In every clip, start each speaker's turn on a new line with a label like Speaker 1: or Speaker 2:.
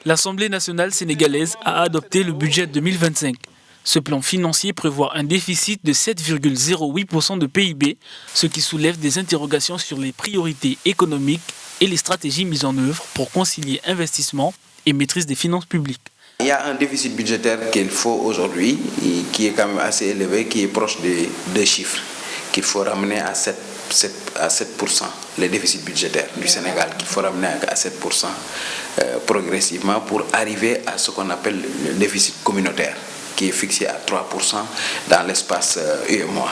Speaker 1: L'Assemblée nationale sénégalaise a adopté le budget 2025. Ce plan financier prévoit un déficit de 7,08% de PIB, ce qui soulève des interrogations sur les priorités économiques et les stratégies mises en œuvre pour concilier investissement et maîtrise des finances publiques.
Speaker 2: Il y a un déficit budgétaire qu'il faut aujourd'hui, qui est quand même assez élevé, qui est proche des deux chiffres, qu'il faut ramener à 7%, le déficit budgétaire du Sénégal, qu'il faut ramener à 7% progressivement pour arriver à ce qu'on appelle le déficit communautaire, qui est fixé à 3% dans l'espace UEMOA.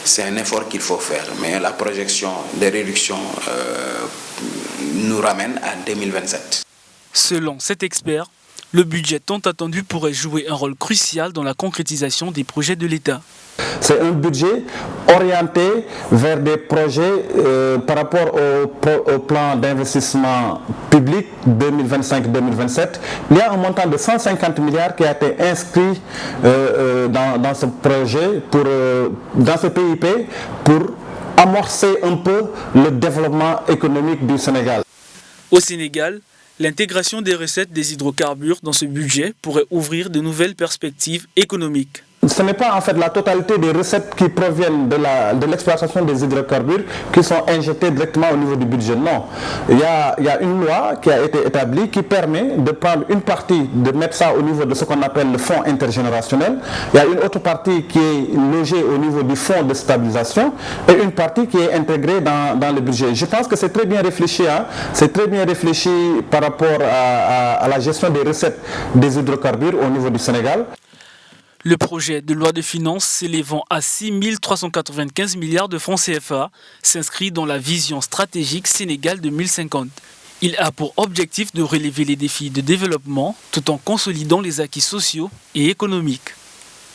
Speaker 2: C'est un effort qu'il faut faire, mais la projection des réductions nous ramène à 2027.
Speaker 1: Selon cet expert, le budget tant attendu pourrait jouer un rôle crucial dans la concrétisation des projets de l'État.
Speaker 3: C'est un budget orienté vers des projets par rapport au plan d'investissement public 2025-2027. Il y a un montant de 150 milliards qui a été inscrit dans ce projet, dans ce PIP, pour amorcer un peu le développement économique du Sénégal.
Speaker 1: Au Sénégal, l'intégration des recettes des hydrocarbures dans ce budget pourrait ouvrir de nouvelles perspectives économiques.
Speaker 3: Ce n'est pas en fait la totalité des recettes qui proviennent de l'exploitation des hydrocarbures qui sont injectées directement au niveau du budget. Non. Il y a une loi qui a été établie qui permet de prendre une partie, de mettre ça au niveau de ce qu'on appelle le fonds intergénérationnel. Il y a une autre partie qui est logée au niveau du fonds de stabilisation et une partie qui est intégrée dans le budget. Je pense que c'est très bien réfléchi. C'est très bien réfléchi par rapport à la gestion des recettes des hydrocarbures au niveau du Sénégal.
Speaker 1: Le projet de loi de finances s'élevant à 6 395 milliards de francs CFA s'inscrit dans la vision stratégique Sénégal 2050. Il a pour objectif de relever les défis de développement tout en consolidant les acquis sociaux et économiques.